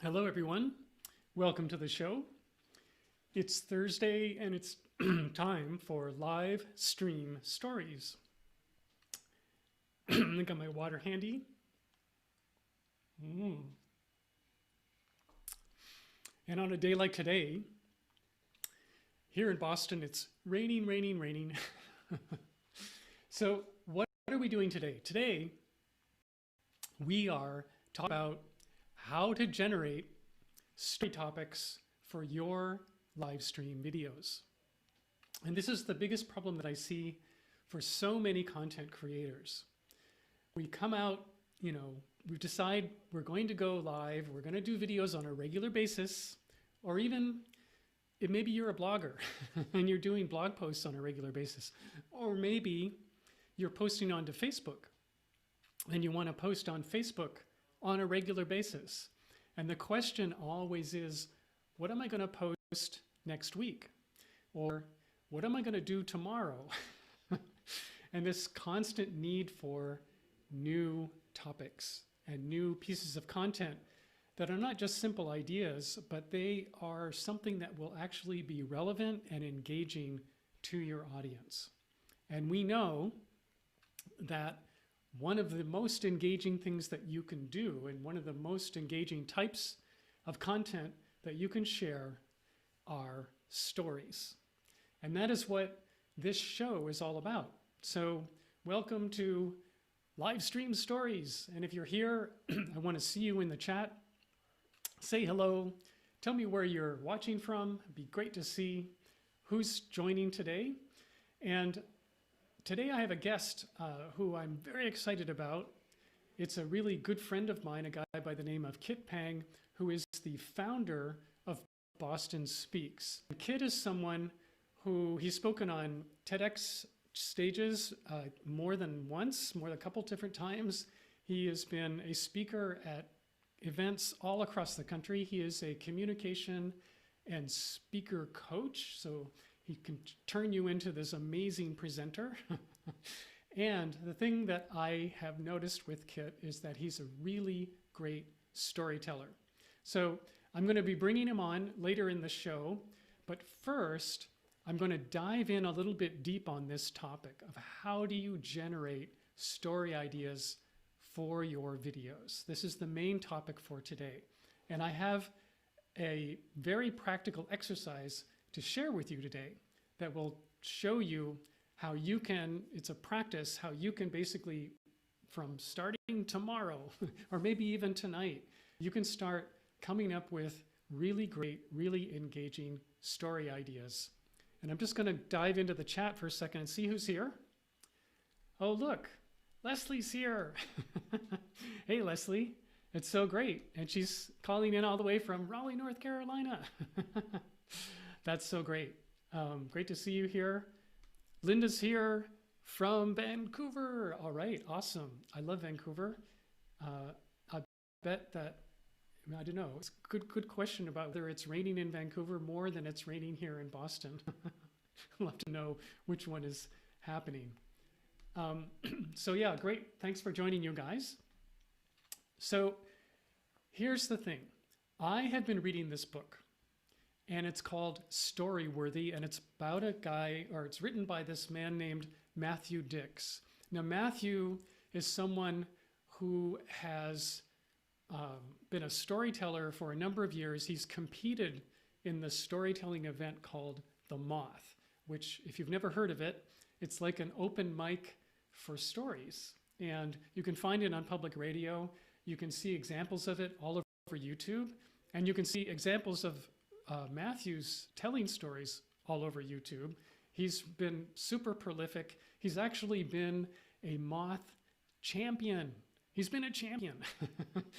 Hello, everyone. Welcome to the show. It's Thursday and it's time for live stream stories. I got my water handy. And on a day like today, here in Boston, it's raining. So what are we doing today? Today, we are talking about how to generate story topics for your live stream videos. And this is the biggest problem that I see for so many content creators. We come out, we decide we're going to go live, we're going to do videos on a regular basis, or even maybe you're a blogger and you're doing blog posts on a regular basis, or maybe you're posting onto Facebook and you want to post on Facebook on a regular basis. And the question always is, what am I going to post next week? Or what am I going to do tomorrow? And this constant need for new topics and new pieces of content that are not just simple ideas, but they are something that will actually be relevant and engaging to your audience. And we know that one of the most engaging things that you can do, and one of the most engaging types of content that you can share, are stories. And that is what this show is all about. So welcome to Live Stream Stories. And if you're here, I want to see you in the chat. Say hello. Tell me where you're watching from. It'd be great to see who's joining today. And today I have a guest who I'm very excited about. It's a really good friend of mine, a guy by the name of Kit Pang, who is the founder of Boston Speaks. Kit is someone who he's spoken on TEDx stages more than once, more than a couple different times. He has been a speaker at events all across the country. He is a communication and speaker coach, so he can turn you into this amazing presenter. And the thing that I have noticed with Kit is that he's a really great storyteller. So I'm going to be bringing him on later in the show, but first I'm going to dive in a little bit deep on this topic of how do you generate story ideas for your videos. This is the main topic for today. And I have a very practical exercise to share with you today that will show you how you can, it's a practice, how you can basically, from starting tomorrow, or maybe even tonight, you can start coming up with really great, really engaging story ideas. And I'm just going to dive into the chat for a second and see who's here. Oh, look, Leslie's here. Hey, Leslie. It's so great. And she's calling in all the way from Raleigh, North Carolina. That's so great. Great to see you here. Linda's here from Vancouver. All right, awesome. I love Vancouver. I bet that, I don't know, it's a good question about whether it's raining in Vancouver more than it's raining here in Boston. I'd love to know which one is happening. So yeah, great. Thanks for joining, you guys. So here's the thing. I have been reading this book, and it's called Storyworthy, and it's about a guy, or it's written by this man named Matthew Dix. Now, Matthew is someone who has been a storyteller for a number of years. He's competed in the storytelling event called The Moth, which, if you've never heard of it, it's like an open mic for stories. And you can find it on public radio. You can see examples of it all over YouTube. And you can see examples of Matthew's telling stories all over YouTube. He's been super prolific. He's actually been a moth champion. He's been a champion.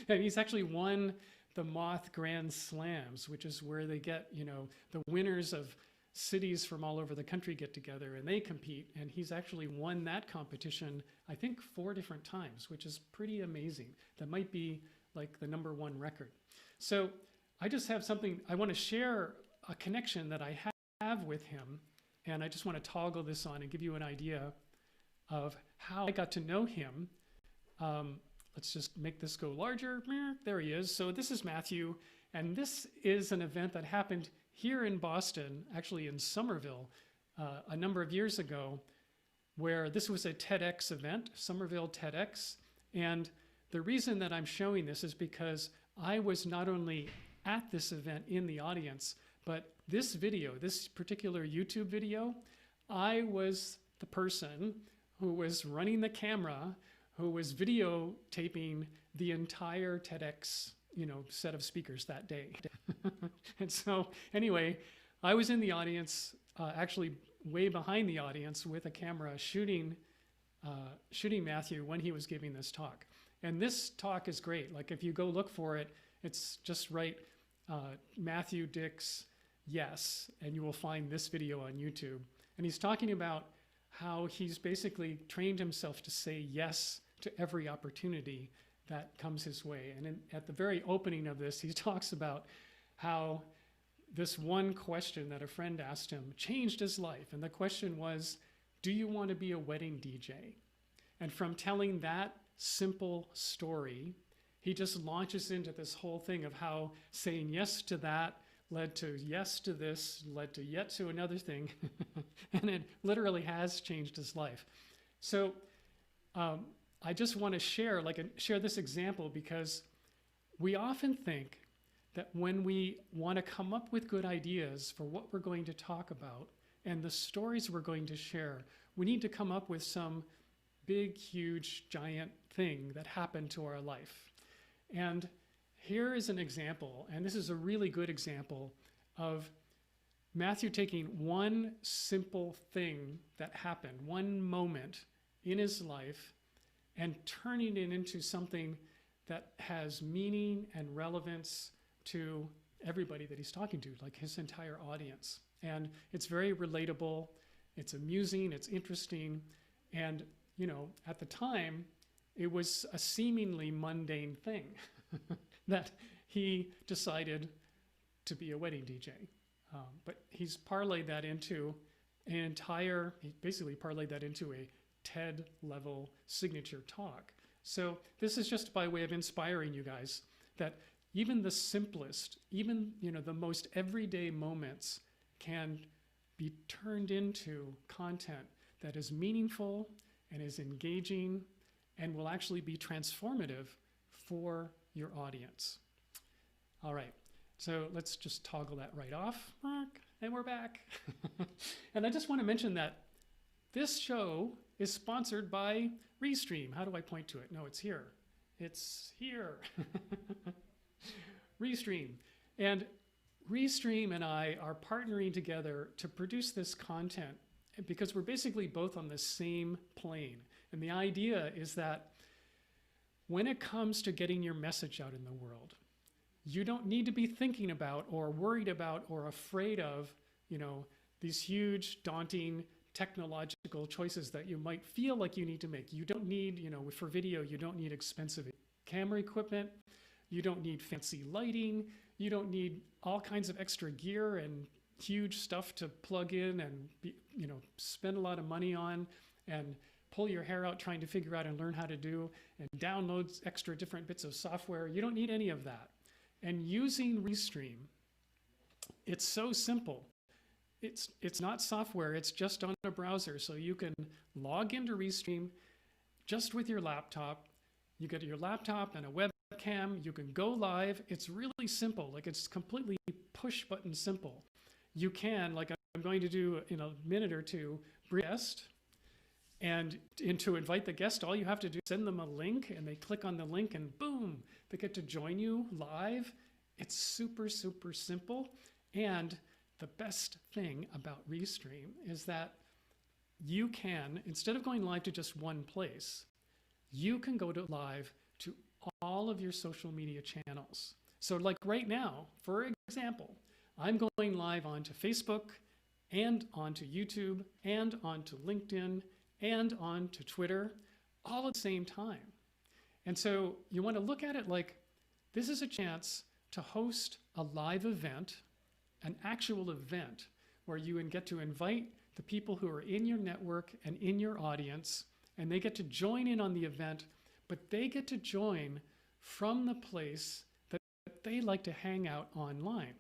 And he's actually won the Moth Grand Slams, which is where they get, the winners of cities from all over the country get together and they compete. And he's actually won that competition, I think, 4 different times, which is pretty amazing. That might be like the #1 record. So I just have something, I want to share a connection that I have with him. And I just want to toggle this on and give you an idea of how I got to know him. let's just make this go larger. There he is. So this is Matthew, and this is an event that happened here in Boston, actually in Somerville, a number of years ago, where this was a TEDx event, Somerville TEDx. And the reason that I'm showing this is because I was not only at this event in the audience, but this video, this particular YouTube video, I was the person who was running the camera, who was videotaping the entire TEDx, set of speakers that day. And so anyway, I was in the audience, actually way behind the audience with a camera shooting Matthew when he was giving this talk. And this talk is great. Like if you go look for it, it's just write Matthew Dix yes, and you will find this video on YouTube. And he's talking about how he's basically trained himself to say yes to every opportunity that comes his way. And at the very opening of this, he talks about how this one question that a friend asked him changed his life. And the question was, do you want to be a wedding DJ? And from telling that simple story, he just launches into this whole thing of how saying yes to that led to yes to this, led to yet to another thing. And it literally has changed his life. So I just want to share this example, because we often think that when we want to come up with good ideas for what we're going to talk about and the stories we're going to share, we need to come up with some big, huge, giant thing that happened to our life. And here is an example, and this is a really good example of Matthew taking one simple thing that happened, one moment in his life, and turning it into something that has meaning and relevance to everybody that he's talking to, like his entire audience. And it's very relatable, it's amusing, it's interesting, and at the time, it was a seemingly mundane thing that he decided to be a wedding DJ. But he's parlayed that into he basically parlayed that into a TED level signature talk. So this is just by way of inspiring you guys that even the simplest, even the most everyday moments can be turned into content that is meaningful and is engaging and will actually be transformative for your audience. All right, so let's just toggle that right off, and we're back. And I just want to mention that this show is sponsored by Restream. How do I point to it? No, it's here. It's here. Restream. And Restream and I are partnering together to produce this content because we're basically both on the same plane. And the idea is that when it comes to getting your message out in the world, you don't need to be thinking about or worried about or afraid of, these huge, daunting technological choices that you might feel like you need to make. You don't need, for video, you don't need expensive camera equipment. You don't need fancy lighting. You don't need all kinds of extra gear and huge stuff to plug in and spend a lot of money on and pull your hair out trying to figure out and learn how to do and download extra different bits of software. You don't need any of that. And using Restream, it's so simple. It's not software, it's just on a browser. So you can log into Restream just with your laptop. You get your laptop and a webcam, you can go live. It's really simple, like it's completely push button simple. You can, like I'm going to do in a minute or two, bring a guest. And to invite the guest, all you have to do is send them a link and they click on the link and boom, they get to join you live. It's super, super simple. And the best thing about Restream is that you can, instead of going live to just one place, you can go to live to all of your social media channels. So like right now, for example, I'm going live onto Facebook and onto YouTube and onto LinkedIn and onto Twitter all at the same time. And so you want to look at it like this is a chance to host a live event, an actual event where you get to invite the people who are in your network and in your audience, and they get to join in on the event, but they get to join from the place that they like to hang out online.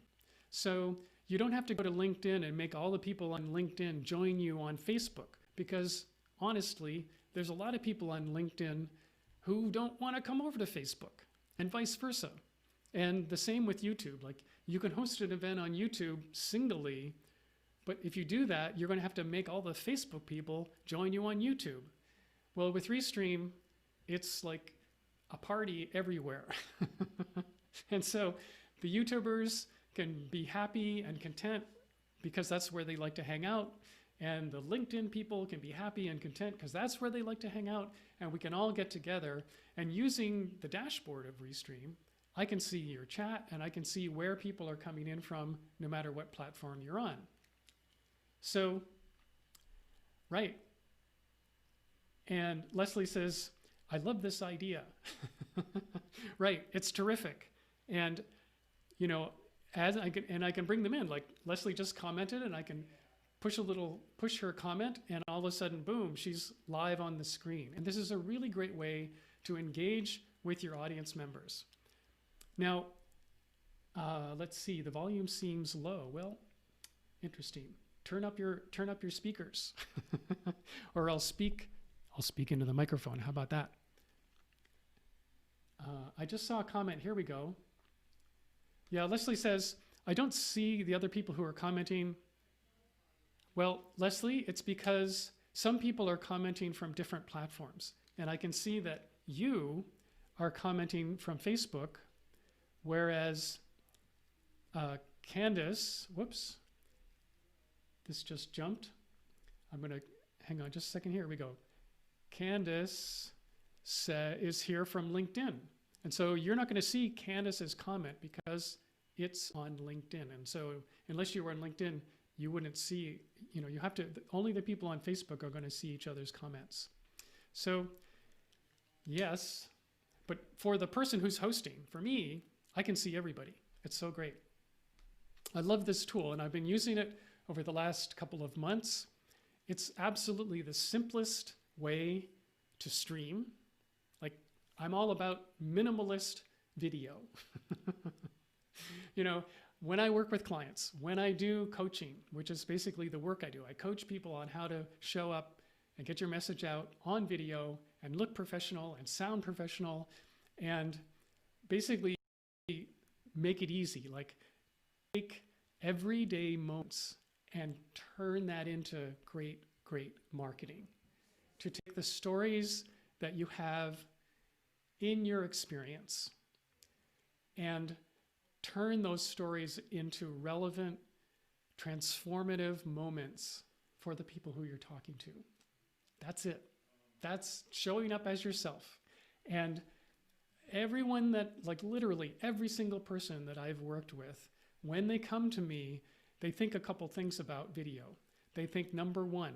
So you don't have to go to LinkedIn and make all the people on LinkedIn join you on Facebook, because honestly, there's a lot of people on LinkedIn who don't want to come over to Facebook, and vice versa. And the same with YouTube. Like, you can host an event on YouTube singly, but if you do that, you're going to have to make all the Facebook people join you on YouTube. Well, with Restream, it's like a party everywhere. And so the YouTubers can be happy and content because that's where they like to hang out. And the LinkedIn people can be happy and content because that's where they like to hang out. And we can all get together. And using the dashboard of Restream, I can see your chat and I can see where people are coming in from, no matter what platform you're on. So, right. And Leslie says, I love this idea. Right, it's terrific. And, you know, as I can bring them in, like Leslie just commented, and I can push her comment, and all of a sudden, boom, she's live on the screen. And this is a really great way to engage with your audience members. Now, let's see, the volume seems low. Well, interesting. Turn up your speakers, or I'll speak into the microphone. How about that? I just saw a comment. Here we go. Yeah, Leslie says, I don't see the other people who are commenting. Well, Leslie, it's because some people are commenting from different platforms. And I can see that you are commenting from Facebook, whereas Candace, whoops, this just jumped. I'm going to hang on just a second. Here we go. Candace is here from LinkedIn. And so you're not going to see Candace's comment because it's on LinkedIn. And so unless you were on LinkedIn, you wouldn't see, you know, you have to, only the people on Facebook are going to see each other's comments. So yes, but for the person who's hosting, for me, I can see everybody. It's so great. I love this tool, and I've been using it over the last couple of months. It's absolutely the simplest way to stream. Like, I'm all about minimalist video. You know, when I work with clients, when I do coaching, which is basically the work I do, I coach people on how to show up and get your message out on video and look professional and sound professional and basically make it easy. Like, take everyday moments and turn that into great, great marketing. To take the stories that you have in your experience and turn those stories into relevant, transformative moments for the people who you're talking to. That's it. That's showing up as yourself. And everyone that, like literally every single person that I've worked with, when they come to me, they think a couple things about video. They think, number one,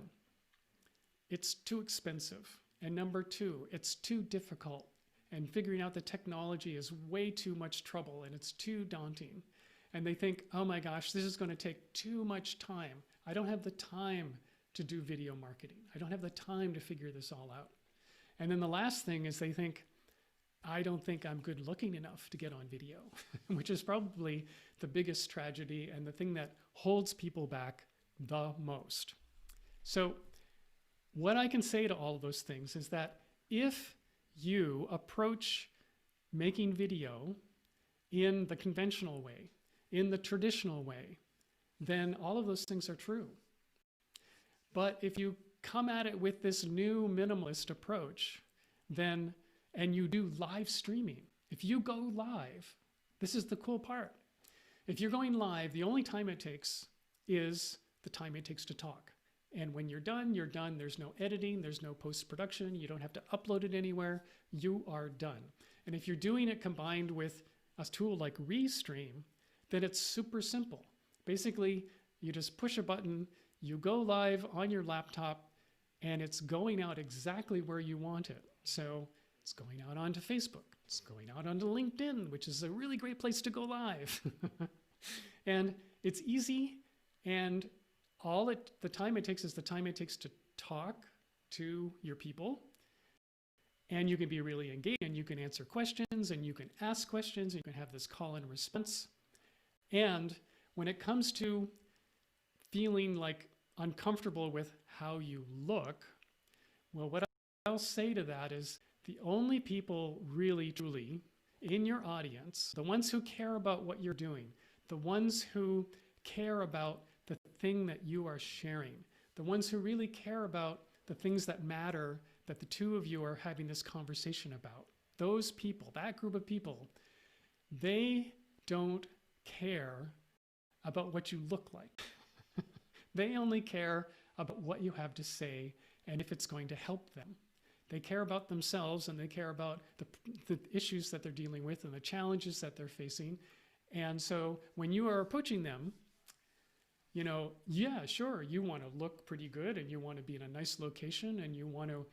it's too expensive. And number two, it's too difficult. And figuring out the technology is way too much trouble and it's too daunting. And they think, oh my gosh, this is going to take too much time. I don't have the time to do video marketing. I don't have the time to figure this all out. And then the last thing is they think, I don't think I'm good looking enough to get on video, which is probably the biggest tragedy and the thing that holds people back the most. So what I can say to all of those things is that if you approach making video in the conventional way, in the traditional way, then all of those things are true. But if you come at it with this new minimalist approach, then, and you do live streaming, if you go live, this is the cool part. If you're going live, the only time it takes is the time it takes to talk. And when you're done, you're done. There's no editing, there's no post-production, you don't have to upload it anywhere, you are done. And if you're doing it combined with a tool like Restream, then it's super simple. Basically, you just push a button, you go live on your laptop, and it's going out exactly where you want it. So it's going out onto Facebook, it's going out onto LinkedIn, which is a really great place to go live. And it's easy, and the time it takes is the time it takes to talk to your people. And you can be really engaged, and you can answer questions, and you can ask questions, and you can have this call and response. And when it comes to feeling like uncomfortable with how you look, well, what I'll say to that is the only people really, truly in your audience, the ones who care about what you're doing, the ones who care about the thing that you are sharing, the ones who really care about the things that matter that the two of you are having this conversation about, those people, that group of people, they don't care about what you look like. They only care about what you have to say and if it's going to help them. They care about themselves, and they care about the issues that they're dealing with and the challenges that they're facing. And so when you are approaching them, you know, yeah, sure, you want to look pretty good, and you want to be in a nice location, and you want to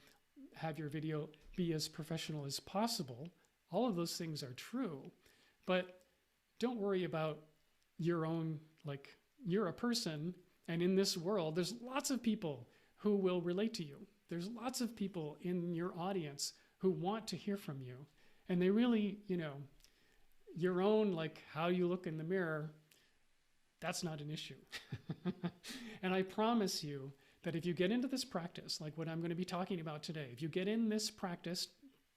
have your video be as professional as possible. All of those things are true, but don't worry about your own, like, you're a person, and in this world, there's lots of people who will relate to you. There's lots of people in your audience who want to hear from you. And they really, you know, your own, like, how you look in the mirror, that's not an issue. And I promise you that if you get into this practice, like what I'm going to be talking about today, if you get in this practice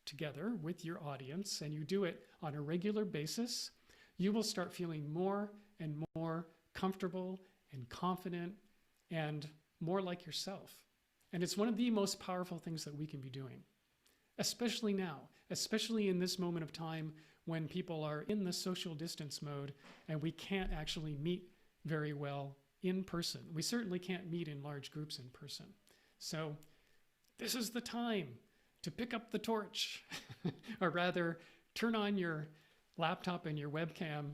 together with your audience and you do it on a regular basis, you will start feeling more and more comfortable and confident and more like yourself. And it's one of the most powerful things that we can be doing, especially now, especially in this moment of time when people are in the social distance mode and we can't actually meet very well in person. We certainly can't meet in large groups in person. So this is the time to pick up the torch, or rather turn on your laptop and your webcam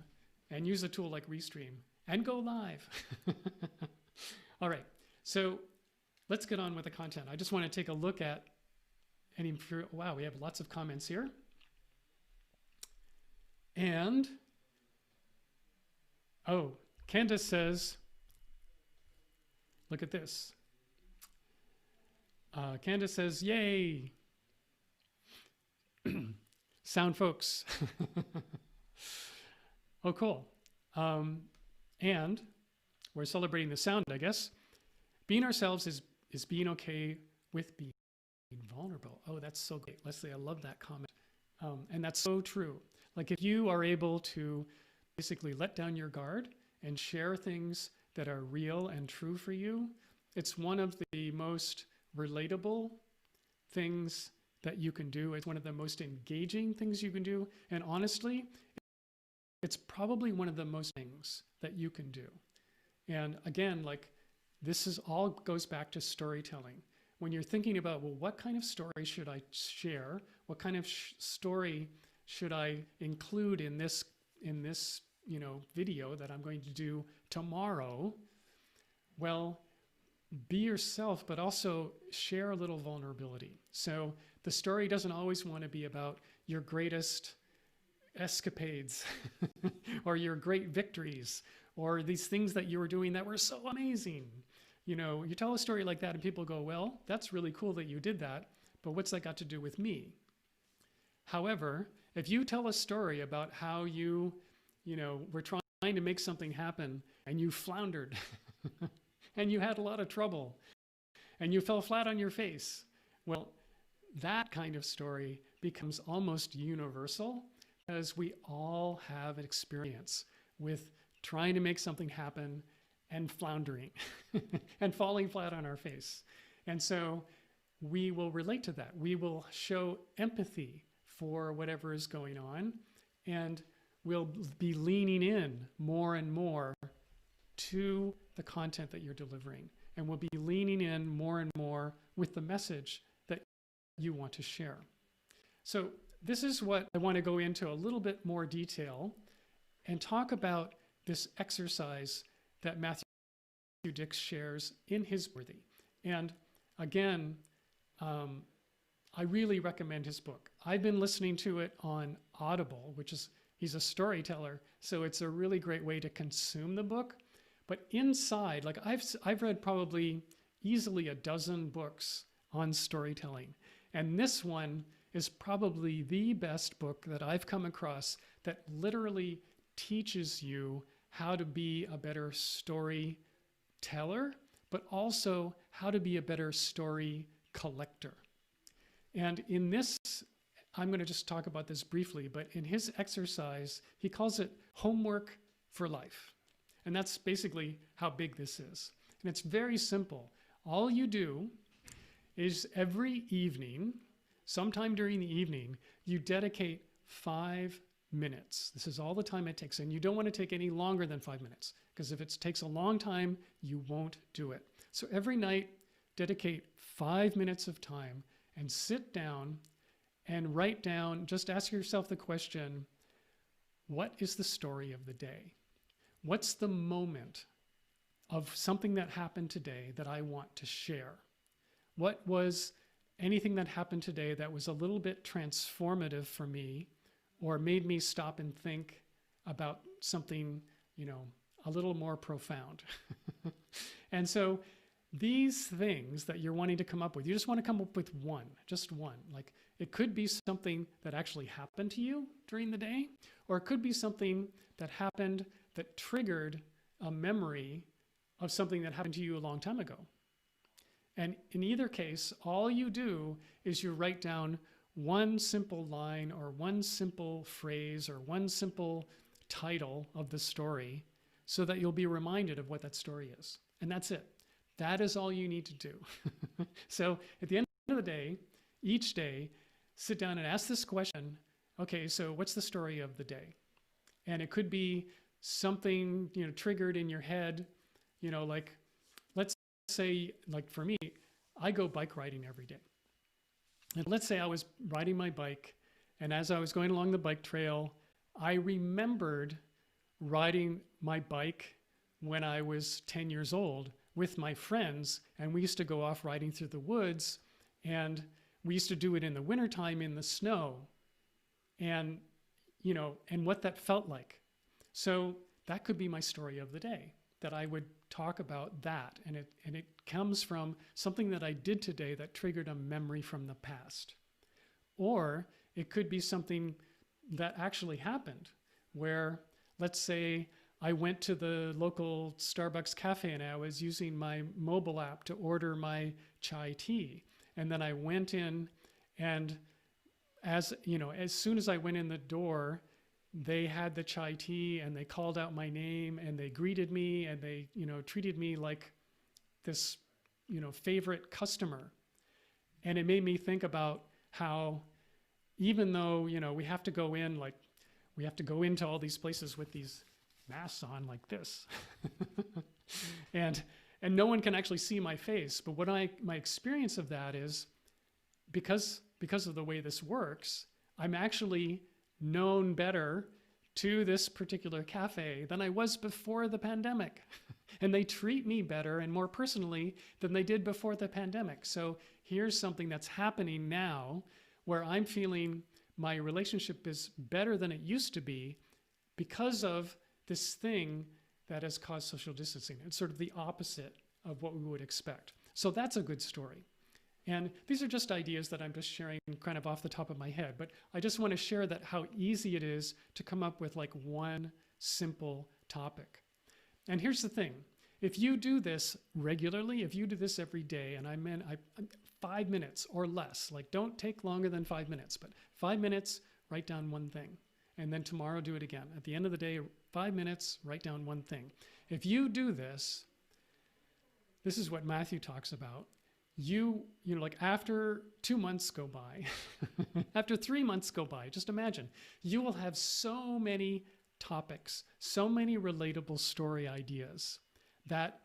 and use a tool like Restream and go live. All right, so let's get on with the content. I just want to take a look at any, wow, we have lots of comments here. And, oh, Candace says, look at this. Candace says, yay. Sound folks. Oh, cool. And we're celebrating the sound, I guess. Being ourselves is being okay with being vulnerable. Oh, that's so great. Leslie, I love that comment. And that's so true. Like, if you are able to basically let down your guard and share things that are real and true for you, it's one of the most relatable things that you can do. It's one of the most engaging things you can do. And honestly, it's probably one of the most things that you can do. And again, like, this is all goes back to storytelling. When you're thinking about, well, what kind of story should I share? What kind of story should I include in this video that I'm going to do tomorrow? Well, be yourself, but also share a little vulnerability. So the story doesn't always want to be about your greatest escapades or your great victories or these things that you were doing that were so amazing. You know, you tell a story like that and people go, well, that's really cool that you did that, but what's that got to do with me? However, if you tell a story about how you were trying to make something happen and you floundered and you had a lot of trouble and you fell flat on your face, well, that kind of story becomes almost universal because we all have an experience with trying to make something happen and floundering and falling flat on our face. And so we will relate to that. We will show empathy for whatever is going on, and we'll be leaning in more and more to the content that you're delivering. And we'll be leaning in more and more with the message that you want to share. So this is what I want to go into a little bit more detail and talk about this exercise that Matthew Dix shares in his Storyworthy. And again, I really recommend his book. I've been listening to it on Audible, which is, he's a storyteller, so it's a really great way to consume the book. But inside, like I've read probably easily a dozen books on storytelling. And this one is probably the best book that I've come across that literally teaches you how to be a better storyteller, but also how to be a better story collector. And in this, I'm going to just talk about this briefly, but in his exercise, he calls it homework for life. And that's basically how big this is. And it's very simple. All you do is every evening, sometime during the evening, you dedicate 5 minutes. This is all the time it takes. And you don't want to take any longer than 5 minutes, because if it takes a long time, you won't do it. So every night, dedicate 5 minutes of time and sit down and write down, just ask yourself the question, what is the story of the day? What's the moment of something that happened today that I want to share? What was anything that happened today that was a little bit transformative for me or made me stop and think about something, a little more profound? And so these things that you're wanting to come up with, you just want to come up with one, just one. Like it could be something that actually happened to you during the day, or it could be something that happened that triggered a memory of something that happened to you a long time ago. And in either case, all you do is you write down one simple line or one simple phrase or one simple title of the story so that you'll be reminded of what that story is. And that's it. That is all you need to do. So at the end of the day, each day, sit down and ask this question, okay, so what's the story of the day? And it could be something, triggered in your head, like, let's say, like for me, I go bike riding every day. And let's say I was riding my bike, and as I was going along the bike trail, I remembered riding my bike when I was 10 years old with my friends, and we used to go off riding through the woods, and we used to do it in the wintertime in the snow, and what that felt like. So that could be my story of the day, that I would talk about that, and it comes from something that I did today that triggered a memory from the past. Or it could be something that actually happened, where, let's say, I went to the local Starbucks cafe and I was using my mobile app to order my chai tea. And then I went in, and as soon as I went in the door, they had the chai tea and they called out my name and they greeted me and they, treated me like this, favorite customer. And it made me think about how, even though, we have to go into all these places with these masks on like this. and no one can actually see my face. But my experience of that is because of the way this works, I'm actually known better to this particular cafe than I was before the pandemic. And they treat me better and more personally than they did before the pandemic. So here's something that's happening now where I'm feeling my relationship is better than it used to be because of this thing that has caused social distancing. It's sort of the opposite of what we would expect. So that's a good story. And these are just ideas that I'm just sharing kind of off the top of my head, but I just want to share that how easy it is to come up with like one simple topic. And here's the thing. If you do this regularly, if you do this every day, and I'm 5 minutes or less, like don't take longer than 5 minutes, but 5 minutes, write down one thing. And then tomorrow do it again. At the end of the day, 5 minutes, write down one thing. If you do this, this is what Matthew talks about. Like after 2 months go by, after 3 months go by, just imagine, you will have so many topics, so many relatable story ideas that,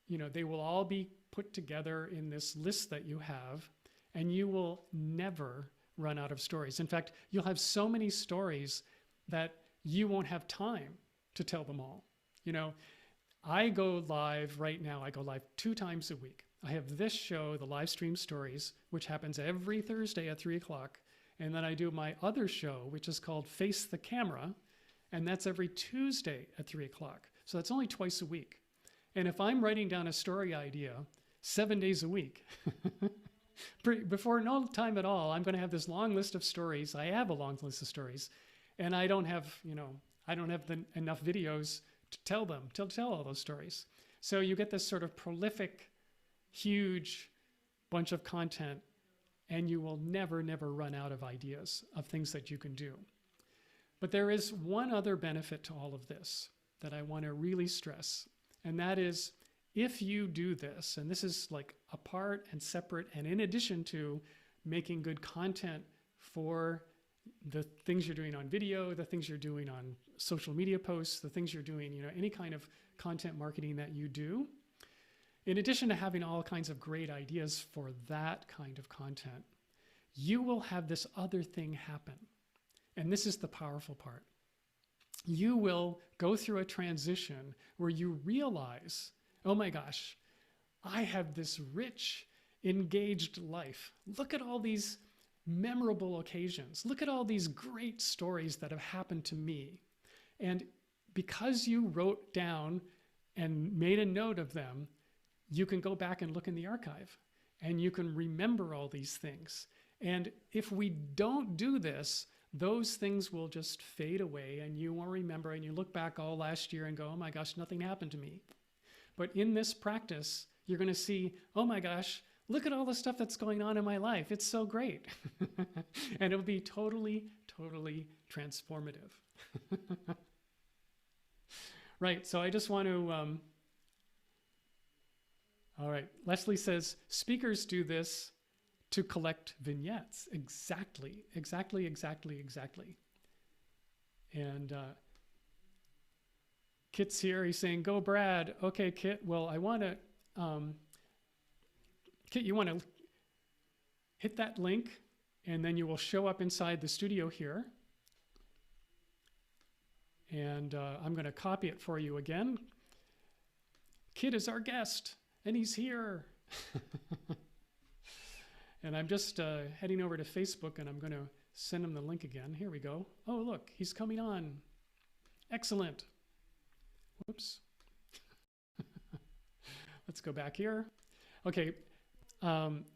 they will all be put together in this list that you have, and you will never run out of stories. In fact, you'll have so many stories that you won't have time to tell them all. I go live right now. I go live 2 times a week. I have this show, the live stream stories, which happens every Thursday at 3 o'clock. And then I do my other show, which is called Face the Camera. And that's every Tuesday at 3 o'clock. So that's only twice a week. And if I'm writing down a story idea 7 days a week, Before no time at all, I'm going to have this long list of stories. I have a long list of stories, and I don't have, enough videos to tell all those stories. So you get this sort of prolific, huge bunch of content, and you will never, never run out of ideas of things that you can do. But there is one other benefit to all of this that I want to really stress, and that is if you do this, and this is like apart and separate, and in addition to making good content for the things you're doing on video, the things you're doing on social media posts, the things you're doing, any kind of content marketing that you do, in addition to having all kinds of great ideas for that kind of content, you will have this other thing happen. And this is the powerful part. You will go through a transition where you realize, oh my gosh, I have this rich, engaged life. Look at all these memorable occasions. Look at all these great stories that have happened to me. And because you wrote down and made a note of them, you can go back and look in the archive and you can remember all these things. And if we don't do this, those things will just fade away and you won't remember, and you look back all last year and go, oh my gosh, nothing happened to me. But in this practice, you're going to see, oh my gosh, look at all the stuff that's going on in my life. It's so great. And it'll be totally, totally transformative. Right, so I just want to, all right, Leslie says, speakers do this to collect vignettes. Exactly. And Kit's here, he's saying, go Brad. Okay, Kit, well, I want to, Kit, you want to hit that link and then you will show up inside the studio here. And I'm going to copy it for you again. Kit is our guest and he's here. And I'm just heading over to Facebook and I'm going to send him the link again. Here we go. Oh, look, he's coming on. Excellent. Whoops. Let's go back here. Okay,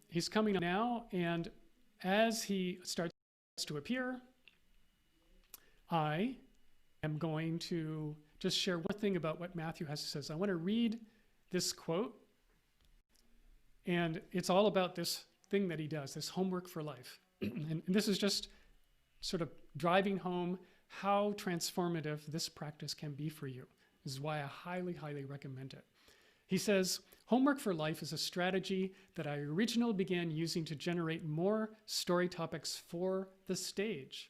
he's coming on now, and as he starts to appear, I am going to just share one thing about what Matthew has to say. I want to read this quote, and it's all about this thing that he does, this homework for life. And this is just sort of driving home how transformative this practice can be for you. This is why I highly, highly recommend it. He says, homework for life is a strategy that I originally began using to generate more story topics for the stage.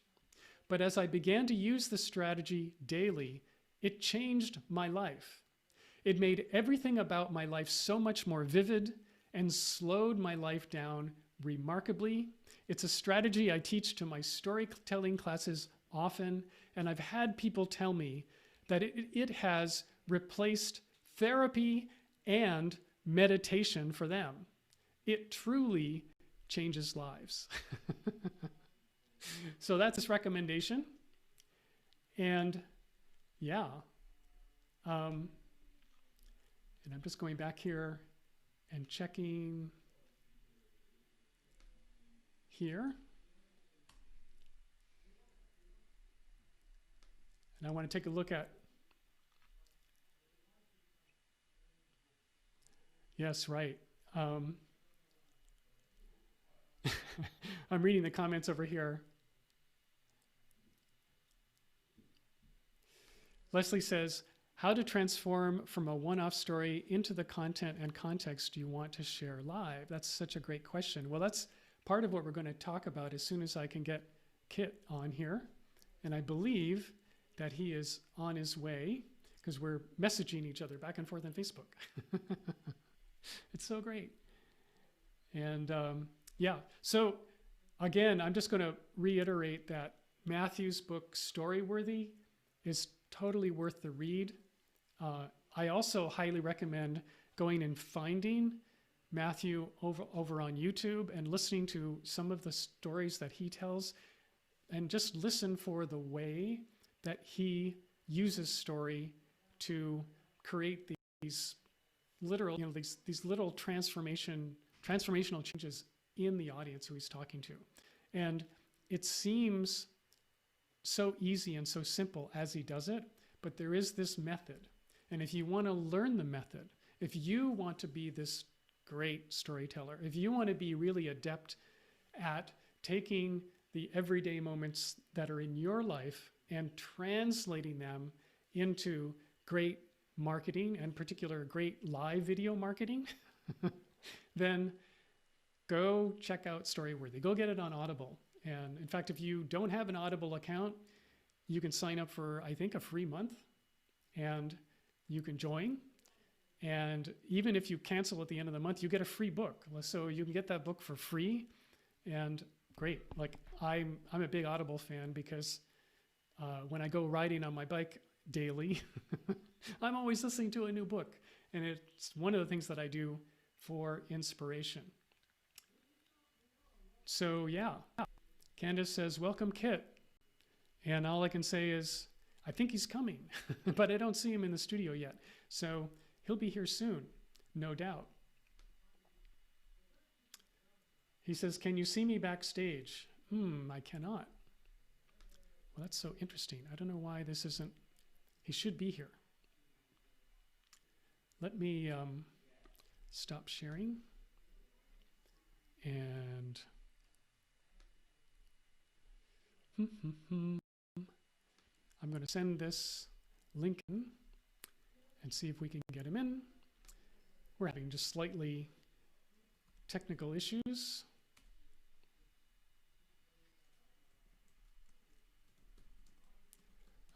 But as I began to use the strategy daily, it changed my life. It made everything about my life so much more vivid and slowed my life down remarkably. It's a strategy I teach to my storytelling classes often, and I've had people tell me that it has replaced therapy and meditation for them. It truly changes lives. So that's his recommendation. And yeah, and I'm just going back here and checking here. And I want to take a look at, yes, right. I'm reading the comments over here. Leslie says, how to transform from a one-off story into the content and context you want to share live? That's such a great question. Well, that's part of what we're going to talk about as soon as I can get Kit on here. And I believe that he is on his way because we're messaging each other back and forth on Facebook. It's so great. And yeah, so again, I'm just going to reiterate that Matthew's book, Storyworthy, is totally worth the read. I also highly recommend going and finding Matthew over on YouTube and listening to some of the stories that he tells, and just listen for the way that he uses story to create these literal, these little transformational changes in the audience who he's talking to. And it seems so easy and so simple as he does it, but there is this method. And if you want to learn the method, if you want to be this great storyteller, if you want to be really adept at taking the everyday moments that are in your life and translating them into great marketing, and particular great live video marketing, then go check out Storyworthy. Go get it on Audible. And in fact, if you don't have an Audible account, you can sign up for, I think, a free month, and you can join. And even if you cancel at the end of the month, you get a free book. So you can get that book for free. And great. Like I'm a big Audible fan because when I go riding on my bike daily, I'm always listening to a new book. And it's one of the things that I do for inspiration. So yeah, Candace says, welcome Kit. And all I can say is, I think he's coming, but I don't see him in the studio yet. So he'll be here soon, no doubt. He says, can you see me backstage? I cannot. Well, that's so interesting. I don't know why this isn't, he should be here. Let me stop sharing. And I'm going to send this link in and see if we can get him in. We're having just slightly technical issues.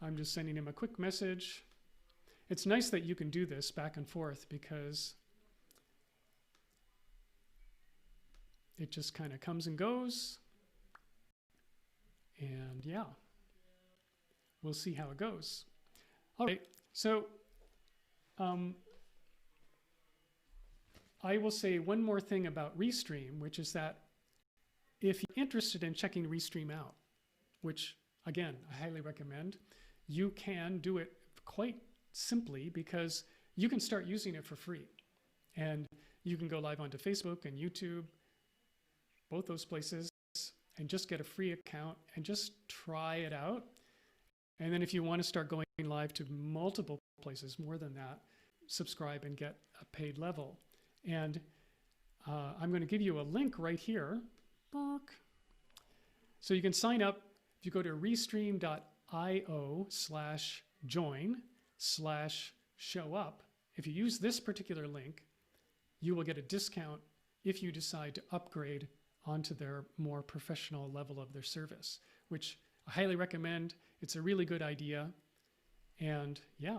I'm just sending him a quick message. It's nice that you can do this back and forth because it just kind of comes and goes. And yeah, we'll see how it goes. All right, so I will say one more thing about Restream, which is that if you're interested in checking Restream out, which again, I highly recommend, you can do it quite simply because you can start using it for free. And you can go live onto Facebook and YouTube, both those places, and just get a free account and just try it out. And then if you want to start going live to multiple places, more than that, subscribe and get a paid level. And I'm going to give you a link right here. So you can sign up if you go to restream.io/join/showup. If you use this particular link, you will get a discount if you decide to upgrade onto their more professional level of their service, which I highly recommend. It's a really good idea. And yeah,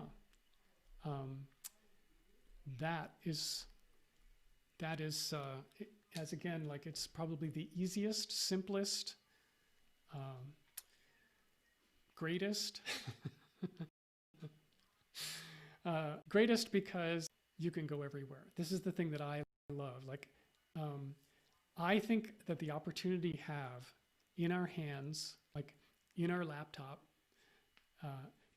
that is as again, like it's probably the easiest, simplest, greatest, greatest because you can go everywhere. This is the thing that I love. Like, I think that the opportunity have in our hands, like in our laptop,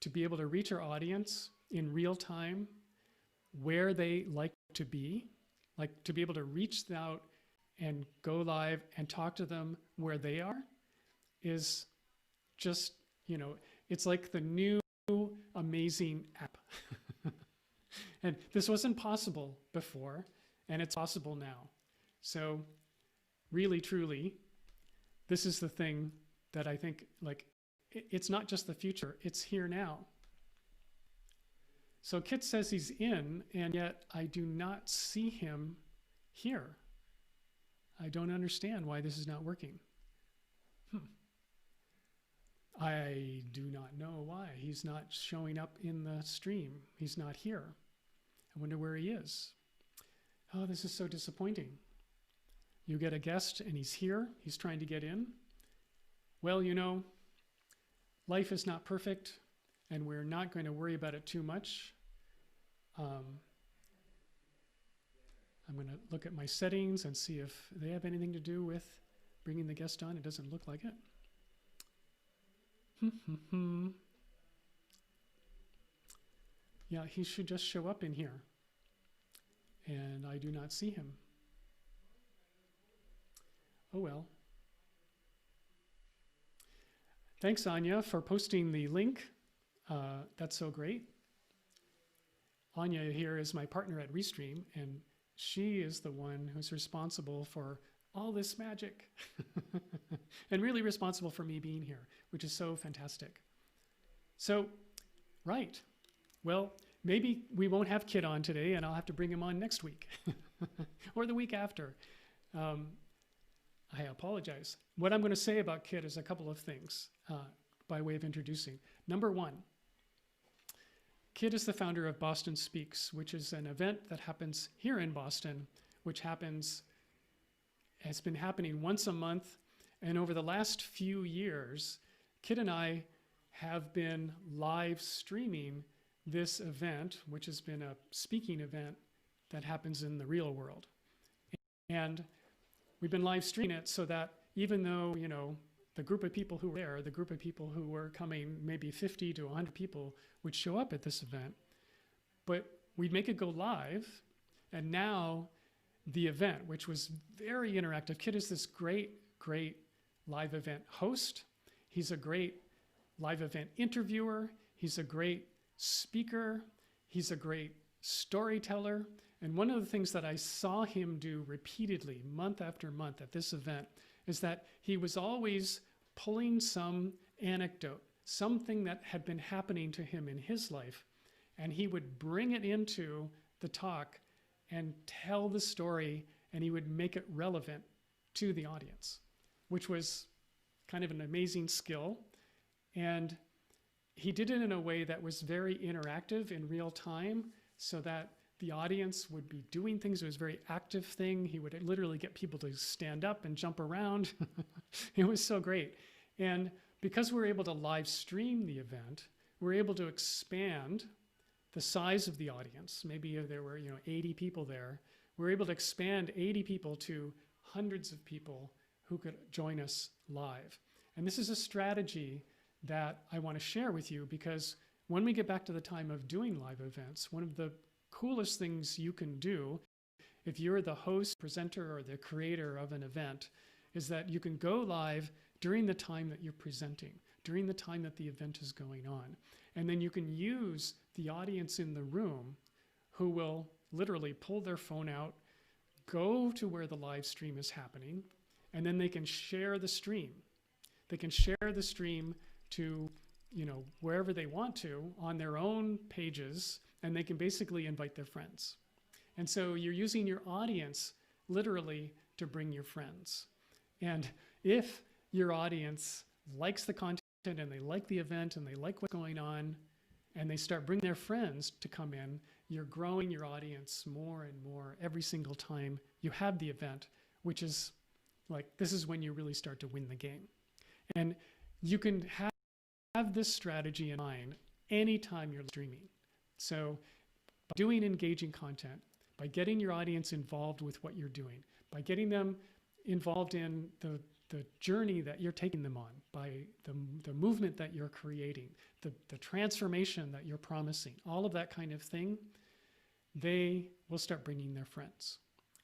to be able to reach our audience in real time where they like to be, like to be able to reach out and go live and talk to them where they are is just, you know, it's like the new amazing app. And this wasn't possible before, and it's possible now. So really, truly, this is the thing that I think, like, it's not just the future, it's here now. So Kit says he's in, and yet I do not see him here. I don't understand why this is not working. I do not know why. He's not showing up in the stream. He's not here. I wonder where he is. Oh, this is so disappointing. You get a guest and he's here. He's trying to get in. Well, you know, life is not perfect, and we're not going to worry about it too much. I'm going to look at my settings and see if they have anything to do with bringing the guest on. It doesn't look like it. Yeah, he should just show up in here. And I do not see him. Oh well. Thanks, Anya, for posting the link. That's so great. Anya here is my partner at Restream, and she is the one who's responsible for all this magic and really responsible for me being here, which is so fantastic. So, right. Well, maybe we won't have Kit on today, and I'll have to bring him on next week or the week after. I apologize. What I'm going to say about Kit is a couple of things by way of introducing. Number one, Kit is the founder of Boston Speaks, which is an event that happens here in Boston, which has been happening once a month. And over the last few years, Kit and I have been live streaming this event, which has been a speaking event that happens in the real world. And we've been live streaming it so that even though, you know, the group of people who were there, the group of people who were coming, maybe 50 to 100 people would show up at this event, but we'd make it go live. And now the event, which was very interactive, Kit is this great live event host. He's a great live event interviewer. He's a great speaker. He's a great storyteller. And one of the things that I saw him do repeatedly, month after month at this event, is that he was always pulling some anecdote, something that had been happening to him in his life, and he would bring it into the talk and tell the story, and he would make it relevant to the audience, which was kind of an amazing skill. And he did it in a way that was very interactive in real time, so that the audience would be doing things. It was a very active thing. He would literally get people to stand up and jump around. It was so great. And because we're able to live stream the event, we're able to expand the size of the audience. Maybe there were 80 people there. We're able to expand 80 people to hundreds of people who could join us live. And this is a strategy that I want to share with you, because when we get back to the time of doing live events, one of the coolest things you can do if you're the host, presenter, or the creator of an event is that you can go live during the time that you're presenting, during the time that the event is going on. And then you can use the audience in the room who will literally pull their phone out, go to where the live stream is happening, and then they can share the stream. They can share the stream to wherever they want to on their own pages, and they can basically invite their friends. And so you're using your audience literally to bring your friends. And if your audience likes the content and they like the event and they like what's going on, and they start bringing their friends to come in, you're growing your audience more and more every single time you have the event, which is like, this is when you really start to win the game. And you can have this strategy in mind anytime you're streaming. So by doing engaging content, by getting your audience involved with what you're doing, by getting them involved in the journey that you're taking them on, by the movement that you're creating, the transformation that you're promising, all of that kind of thing, they will start bringing their friends.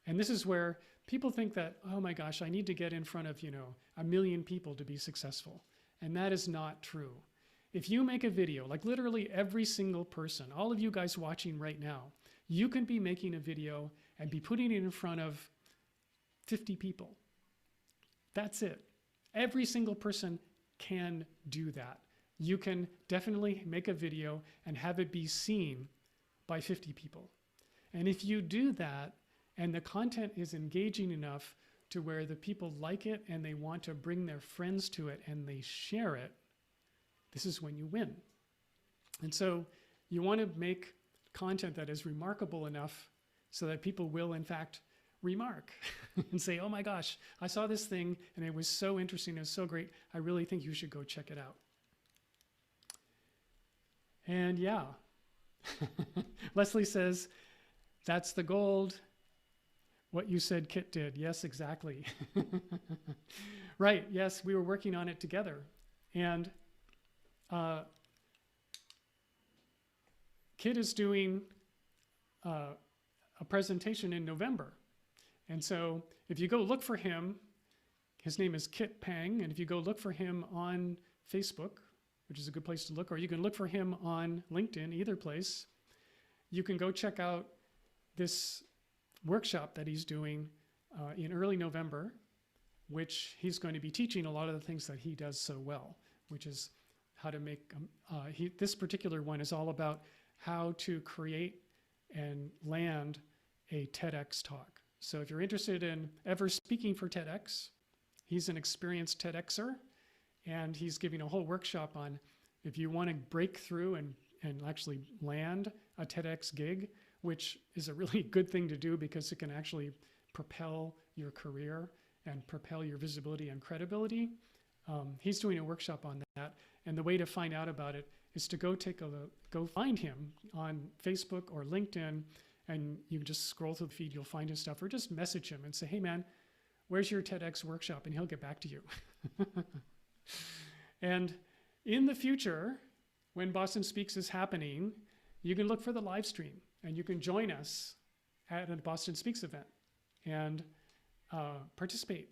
And this is where people think that, oh my gosh, I need to get in front of 1 million people to be successful. And that is not true. If you make a video, like literally every single person, all of you guys watching right now, you can be making a video and be putting it in front of 50 people. That's it. Every single person can do that. You can definitely make a video and have it be seen by 50 people. And if you do that, and the content is engaging enough to where the people like it and they want to bring their friends to it and they share it, this is when you win. And so you want to make content that is remarkable enough so that people will, in fact, remark and say, oh my gosh, I saw this thing and it was so interesting, it was so great, I really think you should go check it out. And yeah, Leslie says, that's the gold. What you said Kit did. Yes, exactly. Right, yes, we were working on it together. And Kit is doing a presentation in November. And so if you go look for him His name is Kit Pang, and if you go look for him on Facebook, which is a good place to look, or you can look for him on LinkedIn, either place, you can go check out this workshop that he's doing in early November, which he's going to be teaching a lot of the things that he does so well, which is how to make, this particular one is all about how to create and land a TEDx talk. So if you're interested in ever speaking for TEDx, he's an experienced TEDxer, and he's giving a whole workshop on if you want to break through and actually land a TEDx gig, which is a really good thing to do because it can actually propel your career and propel your visibility and credibility. He's doing a workshop on that, and the way to find out about it is to go find him on Facebook or LinkedIn, and you can just scroll through the feed, you'll find his stuff, or just message him and say, hey man, where's your TEDx workshop? And he'll get back to you. And in the future, when Boston Speaks is happening, you can look for the live stream and you can join us at a Boston Speaks event and participate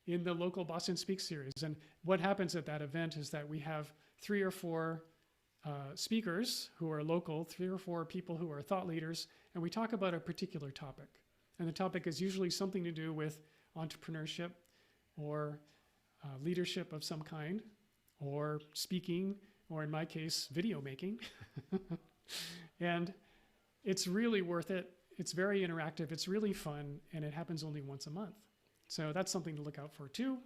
in the local Boston Speaks series. And what happens at that event is that we have 3 or 4 speakers who are local, 3 or 4 people who are thought leaders, and we talk about a particular topic. And the topic is usually something to do with entrepreneurship or leadership of some kind, or speaking, or in my case, video making. And it's really worth it. It's very interactive. It's really fun, and it happens only once a month. So that's something to look out for too.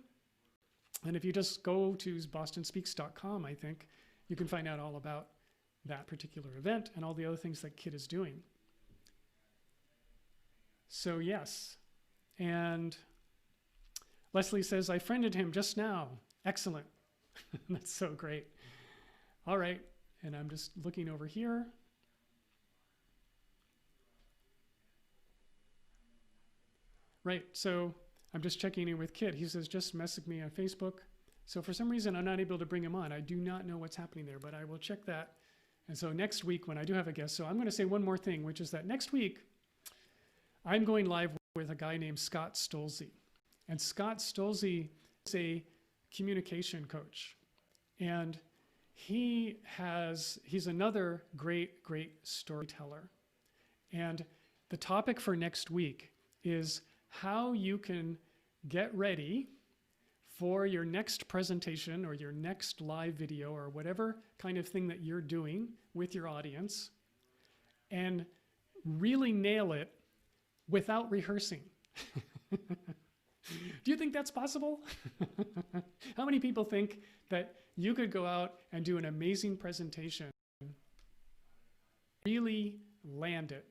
And if you just go to bostonspeaks.com, I think, you can find out all about that particular event and all the other things that Kit is doing. So yes, and Leslie says, I friended him just now. Excellent. That's so great. All right, and I'm just looking over here. Right, so I'm just checking in with Kit. He says, just message me on Facebook. So for some reason, I'm not able to bring him on. I do not know what's happening there, but I will check that. And so next week when I do have a guest, so I'm going to say one more thing, which is that next week, I'm going live with a guy named Scott Stolze. And Scott Stolze is a communication coach. And he's another great storyteller. And the topic for next week is how you can get ready for your next presentation or your next live video or whatever kind of thing that you're doing with your audience and really nail it without rehearsing. Do you think that's possible? How many people think that you could go out and do an amazing presentation, really land it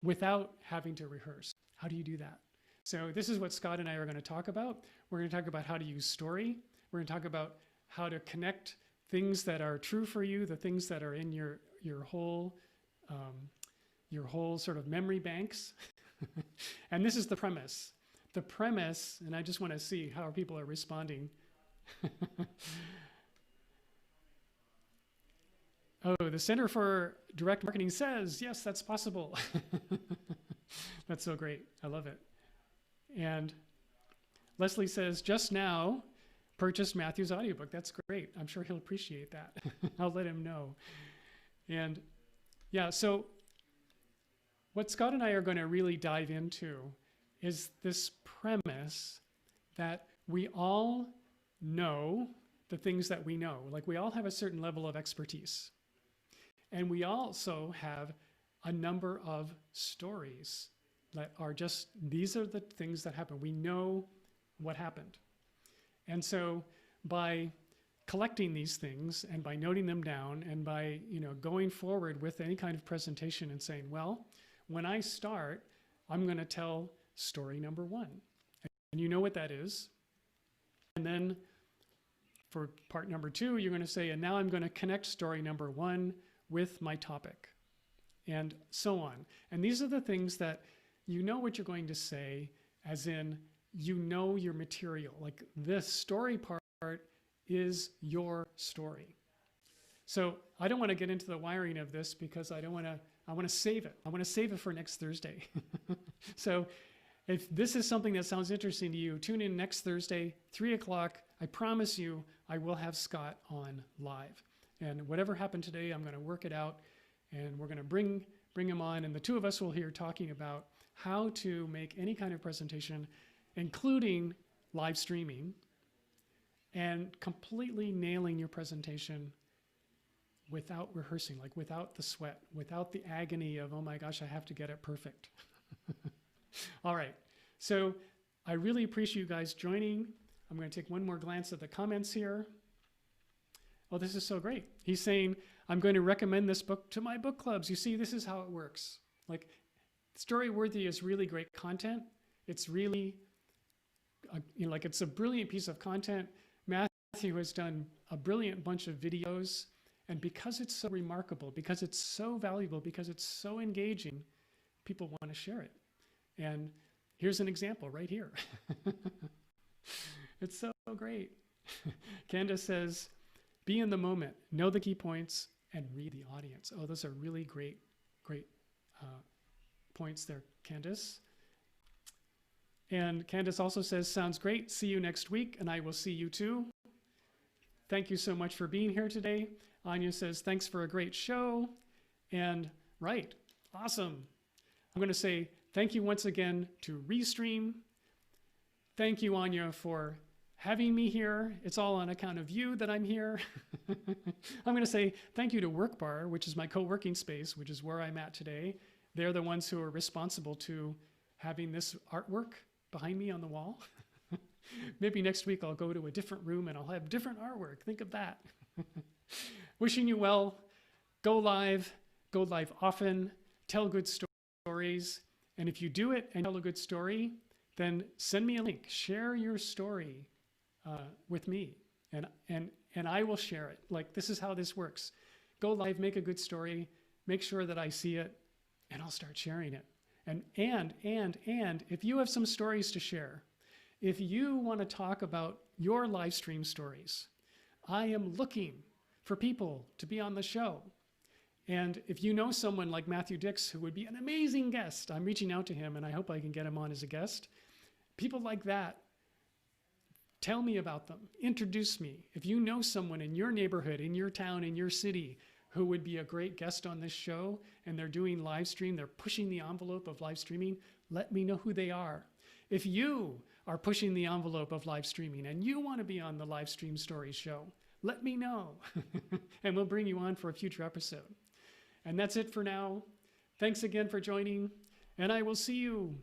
without having to rehearse? How do you do that? So this is what Scott and I are going to talk about. We're going to talk about how to use story. We're going to talk about how to connect things that are true for you, the things that are in your whole sort of memory banks. And this is the premise. The premise, and I just want to see how people are responding. Oh, the Center for Direct Marketing says, yes, that's possible. That's so great. I love it. And Leslie says, just now purchased Matthew's audiobook. That's great. I'm sure he'll appreciate that. I'll let him know. And yeah, so what Scott and I are going to really dive into is this premise that we all know the things that we know. Like we all have a certain level of expertise. And we also have a number of stories that are just, these are the things that happen. We know what happened. And so by collecting these things and by noting them down and by going forward with any kind of presentation and saying, well, when I start, I'm going to tell story number 1. And you know what that is. And then for part number 2, you're going to say, and now I'm going to connect story number 1 with my topic, and so on. And these are the things that you know what you're going to say, as in you know your material. Like this story part is your story. So I don't want to get into the wiring of this because I want to save it. I want to save it for next Thursday. So If this is something that sounds interesting to you, tune in next Thursday, 3 o'clock. I promise you, I will have Scott on live. And whatever happened today, I'm going to work it out, and we're going to bring him on, and the two of us will hear talking about how to make any kind of presentation, including live streaming, and completely nailing your presentation without rehearsing, like without the sweat, without the agony of, oh my gosh, I have to get it perfect. All right, so I really appreciate you guys joining. I'm going to take one more glance at the comments here. Oh, this is so great. He's saying, I'm going to recommend this book to my book clubs. You see, this is how it works. Like, Storyworthy is really great content. It's really, like, it's a brilliant piece of content. Matthew has done a brilliant bunch of videos. And because it's so remarkable, because it's so valuable, because it's so engaging, people want to share it. And here's an example right here. It's so great. Candace says, be in the moment, know the key points, and read the audience. Oh, those are really great points there, Candace. And Candace also says, sounds great. See you next week, and I will see you too. Thank you so much for being here today. Anya says, thanks for a great show. And right, awesome. I'm going to say thank you once again to Restream. Thank you, Anya, for having me here. It's all on account of you that I'm here. I'm going to say thank you to WorkBar, which is my co-working space, which is where I'm at today. They're the ones who are responsible to having this artwork behind me on the wall. Maybe next week I'll go to a different room and I'll have different artwork. Think of that. Wishing you well. Go live often, tell good stories. And if you do it and tell a good story, then send me a link. Share your story with me, and I will share it. Like, this is how this works. Go live, make a good story, make sure that I see it, and I'll start sharing it. And if you have some stories to share, if you want to talk about your live stream stories, I am looking for people to be on the show. And if you know someone like Matthew Dix, who would be an amazing guest, I'm reaching out to him, and I hope I can get him on as a guest. People like that, tell me about them. Introduce me. If you know someone in your neighborhood, in your town, in your city, who would be a great guest on this show, and they're doing live stream, they're pushing the envelope of live streaming, let me know who they are. If you are pushing the envelope of live streaming and you want to be on the Live Stream Stories show, let me know, and we'll bring you on for a future episode. And that's it for now. Thanks again for joining, and I will see you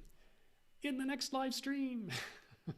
in the next live stream.